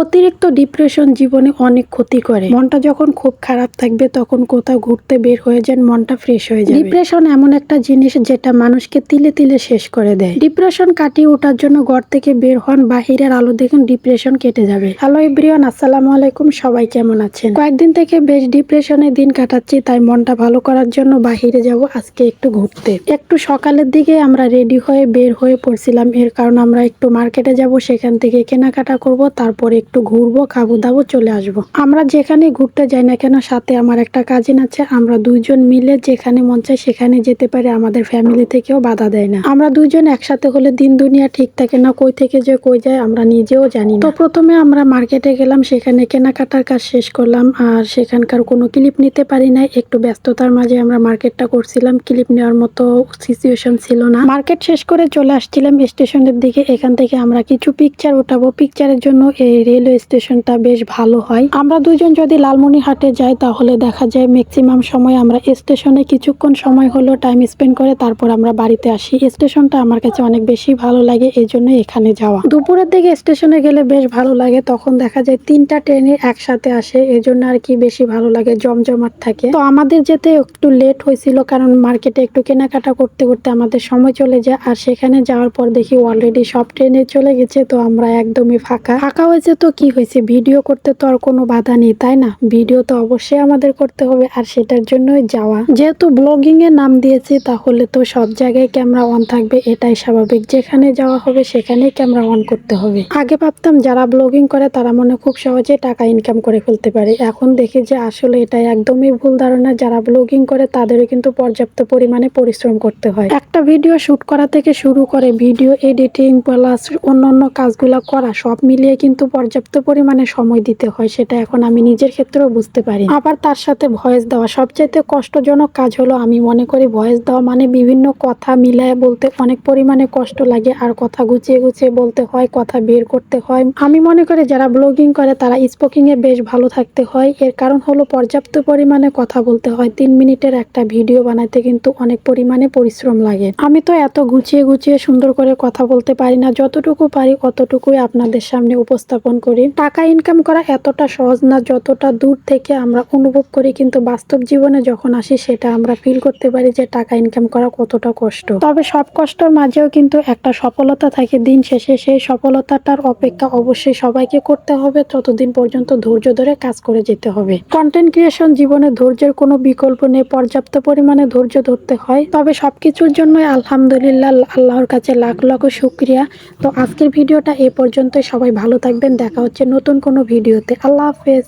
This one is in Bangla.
অতিরিক্ত ডিপ্রেশন জীবনে অনেক ক্ষতি করে। মনটা যখন খুব খারাপ থাকবে তখন কোথাও ঘুরতে বের হয়ে যান, মনটা ফ্রেশ হয়ে যাবে। ডিপ্রেশন এমন একটা জিনিস যেটা মানুষকে তিলে তিলে শেষ করে দেয়। ডিপ্রেশন কাটিয়ে ওঠার জন্য ঘর থেকে বের হন, বাহিরের আলো দেখুন, ডিপ্রেশন কেটে যাবে। হ্যালো এভরিওয়ান, আসসালামু আলাইকুম। সবাই কেমন আছেন? কয়েকদিন থেকে বেশ ডিপ্রেশনে দিন কাটাচ্ছি, তাই মনটা ভালো করার জন্য বাহিরে যাব আজকে একটু ঘুরতে। একটু সকালের দিকে আমরা রেডি হয়ে বের হয়ে পড়ছিলাম, এর কারণ আমরা একটু মার্কেটে যাব, সেখান থেকে কেনাকাটা করব, তারপরে একটু ঘুরবো, খাবো দাবো, চলে আসবো। আমরা যেখানে ঘুরতে যাই না কেন, সাথে আমার একটা কাজিন আছে, আমরা দুইজন মিলে যেখানে মন চায় সেখানে যেতে পারি, আমাদের ফ্যামিলি থেকেও বাধা দেয় না। আমরা দুইজন একসাথে হলে দিন দুনিয়া ঠিক থাকে না, কই থেকে যে কই যায় আমরা নিজেও জানি না। তো প্রথমে আমরা মার্কেটে গেলাম, সেখানে কেনাকাটার কাজ শেষ করলাম, আর সেখানকার কোনো ক্লিপ নিতে পারি নাই, একটু ব্যস্ততার মাঝে আমরা মার্কেটটা করছিলাম, ক্লিপ নেওয়ার মতো সিচুয়েশন ছিল না। মার্কেট শেষ করে চলে আসছিলাম স্টেশনের দিকে, এখান থেকে আমরা কিছু পিকচার উঠাবো। পিকচারের জন্য এই রেলওয়ে স্টেশনটা বেশ ভালো হয়। আমরা দুজন যদি লালমনিরহাটে যাই তাহলে দেখা যায় ম্যাক্সিমাম সময় আমরা স্টেশনে কিছুক্ষণ সময় হলো টাইম স্পেন্ড করে তারপর আমরা বাড়িতে আসি। স্টেশনটা আমার কাছে অনেক বেশি ভালো লাগে, এই জন্য এখানে যাওয়া। দুপুরের দিকে স্টেশনে গেলে বেশ ভালো লাগে, তখন দেখা যায় 3টা ট্রেনে একসাথে আসে, এই জন্য আর কি বেশি ভালো লাগে, জমজমাট থাকে। তো আমাদের যেতে একটু লেট হয়েছিল, কারণ মার্কেটে একটু কেনাকাটা করতে করতে আমাদের সময় চলে যায়। আর সেখানে যাওয়ার পর দেখি অলরেডি সব ট্রেনে চলে গেছে, তো আমরা একদমই ফাঁকা হয়েছে। তো কি হয়েছে, ভিডিও করতে তো আর কোনো বাধা নেই, তাই না? ভিডিও তো অবশ্যই আমাদের করতে হবে, আর সেটার জন্যই যাওয়া। যেহেতু ব্লগিং এর নাম দিয়েছি, তাহলে তো সব জায়গায় ক্যামেরা অন থাকবে, এটাই স্বাভাবিক। যেখানে যাওয়া হবে সেখানেই ক্যামেরা অন করতে হবে। আগে ভাবতাম যারা ব্লগিং করে তারা মনে খুব সহজে টাকা ইনকাম করে ফেলতে পারে, এখন দেখি যে আসলে এটা একদমই ভুল ধারণা। যারা ব্লগিং করে তাদেরও কিন্তু পর্যাপ্ত পরিমাণে পরিশ্রম করতে হয়। একটা ভিডিও শুট করা থেকে শুরু করে ভিডিও এডিটিং প্লাস অন্যান্য কাজগুলো করা, সব মিলিয়ে কিন্তু পর্যাপ্ত পরিমাণে সময় দিতে হয়, সেটা এখন আমি নিজের ক্ষেত্রেও বুঝতে পারি। আবার তার সাথে ভয়েস দেওয়া সবচাইতে কষ্টজনক কাজ হলো, আমি মনে করি ভয়েস দেওয়া মানে বিভিন্ন কথা মিলায় বলতে অনেক পরিমাণে কষ্ট লাগে, আর কথা গুছিয়ে গুছিয়ে বলতে হয়, কথা বের করতে হয়। আমি মনে করি যারা ব্লগিং করে তারা স্পিকিং এ বেশ ভালো থাকতে হয়, এর কারণ হলো পর্যাপ্ত পরিমাণে কথা বলতে হয়। 3 মিনিটের একটা ভিডিও বানাইতে কিন্তু অনেক পরিমাণে পরিশ্রম লাগে। আমি তো এত গুছিয়ে গুছিয়ে সুন্দর করে কথা বলতে পারি না, যতটুকু পারি অতটুকুই আপনাদের সামনে উপস্থাপন করি। টাকা ইনকাম করা এতটা সহজ না, যতটা দূর থেকে আমরা অনুভব করি, কিন্তু বাস্তব জীবনে যখন আসি সেটা আমরা ফিল করতে পারি যে টাকা ইনকাম করা কতটা কষ্ট। তবে সব কষ্টের মাঝেও কিন্তু একটা সফলতা থাকে, দিন শেষে সেই সফলতাটার অপেক্ষা অবশ্যই সবাইকে করতে হবে, ততদিন পর্যন্ত ধৈর্য ধরে কাজ করে যেতে হবে। কন্টেন্ট ক্রিয়েশন জীবনে ধৈর্যের কোনো বিকল্প নেই, পর্যাপ্ত পরিমাণে ধৈর্য ধরতে হয়। তবে সবকিছুর জন্যই আলহামদুলিল্লাহ, আল্লাহর কাছে লাখ লাখ শুকরিয়া। তো আজকের ভিডিওটা এ পর্যন্তই, সবাই ভালো থাকবেন, দেখা হচ্ছে নতুন কোনো ভিডিওতে। আল্লাহ হাফেজ।